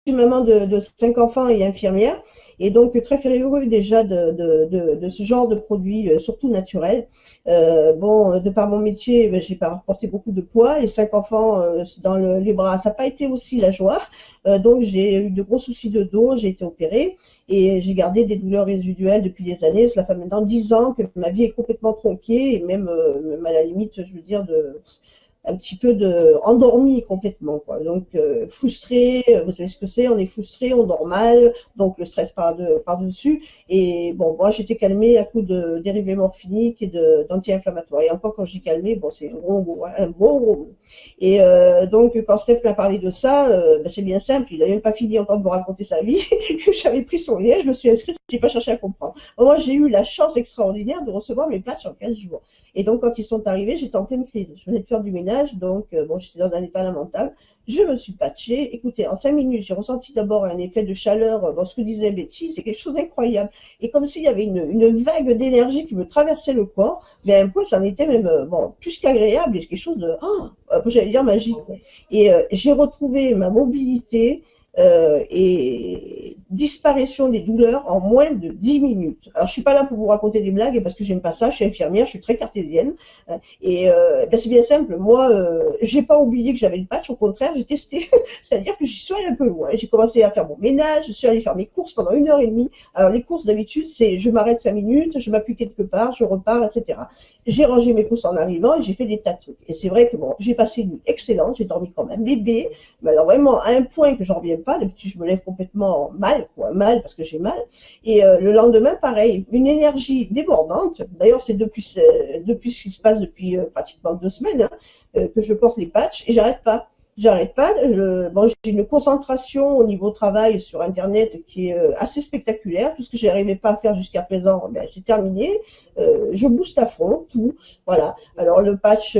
suis maman de 5 enfants et infirmière, et donc très férueux déjà de ce genre de produits, surtout naturels. Bon, de par mon métier, ben, j'ai pas porté beaucoup de poids, et 5 enfants dans les bras, ça n'a pas été aussi la joie. Donc j'ai eu de gros soucis de dos, j'ai été opérée, et j'ai gardé des douleurs résiduelles depuis des années. Cela fait maintenant 10 ans que ma vie est complètement tronquée, et même à la limite, je veux dire, un petit peu endormi complètement, quoi. Donc frustré, vous savez ce que c'est, on est frustré, on dort mal, donc le stress par dessus. Et bon, moi j'étais calmée à coup de dérivés morphiniques et d'anti-inflammatoires. Et encore quand j'ai calmé, bon c'est un bon gros mot. Et donc quand Steph m'a parlé de ça, ben, c'est bien simple, il n'a même pas fini encore de me raconter sa vie. J'avais pris son lien, je me suis inscrite, j'ai pas cherché à comprendre. Moi j'ai eu la chance extraordinaire de recevoir mes patchs en 15 jours. Et donc, quand ils sont arrivés, j'étais en pleine crise. Je venais de faire du ménage, donc bon, j'étais dans un état lamentable. Je me suis patchée. Écoutez, en 5 minutes, j'ai ressenti d'abord un effet de chaleur. Bon, ce que disait Betty, c'est quelque chose d'incroyable. Et comme s'il y avait une vague d'énergie qui me traversait le corps, mais à un point, ça en était même bon, plus qu'agréable, et quelque chose de, j'allais dire magique. Et j'ai retrouvé ma mobilité, et disparition des douleurs en moins de 10 minutes. Alors, je suis pas là pour vous raconter des blagues parce que j'aime pas ça. Je suis infirmière, je suis très cartésienne. Et ben, c'est bien simple. Moi, j'ai pas oublié que j'avais le patch. Au contraire, j'ai testé. C'est-à-dire que j'y suis allée un peu loin. J'ai commencé à faire mon ménage. Je suis allée faire mes courses pendant 1 heure et demie. Alors, les courses, d'habitude, c'est je m'arrête 5 minutes, je m'appuie quelque part, je repars, etc. J'ai rangé mes courses en arrivant et j'ai fait des tas de trucs. Et c'est vrai que bon, j'ai passé une nuit excellente. J'ai dormi comme un bébé. Mais alors vraiment, à un point que j'en reviens pas. D'habitude, je me lève complètement mal, quoi, mal parce que j'ai mal. Et le lendemain, pareil, une énergie débordante. D'ailleurs, c'est depuis ce qui se passe depuis pratiquement 2 semaines, hein, que je porte les patchs, et j'arrête pas. J'arrête pas. Bon, j'ai une concentration au niveau travail sur Internet qui est assez spectaculaire. Tout ce que j'arrivais pas à faire jusqu'à présent, ben, c'est terminé. Je booste à fond, tout. Voilà. Alors le patch,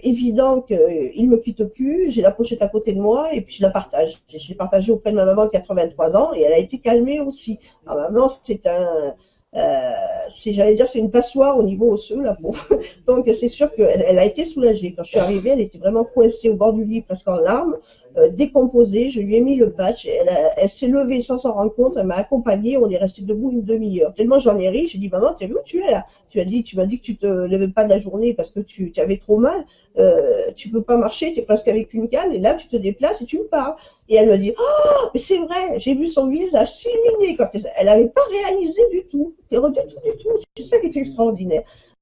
évident qu'il me quitte plus. J'ai la pochette à côté de moi et puis je la partage. Je l'ai partagée auprès de ma maman de 83 ans, et elle a été calmée aussi. Alors maman, j'allais dire, c'est une passoire au niveau osseux, là. Bon. Donc, c'est sûr qu'elle a été soulagée. Quand je suis arrivée, elle était vraiment coincée au bord du lit, presque en larmes, décomposée. Je lui ai mis le patch. Elle s'est levée sans s'en rendre compte. Elle m'a accompagnée. On est resté debout une demi-heure. Tellement j'en ai ri. J'ai dit, maman, t'as vu où tu es là? Tu m'as dit que tu te levais pas de la journée parce que tu avais trop mal. Tu peux pas marcher. Tu es presque avec une canne. Et là, tu te déplaces et tu me parles. Et elle me dit, oh, mais c'est vrai, j'ai vu son visage s'illuminer quand elle n'avait pas réalisé du tout. Du tout. C'est ça qui est extraordinaire.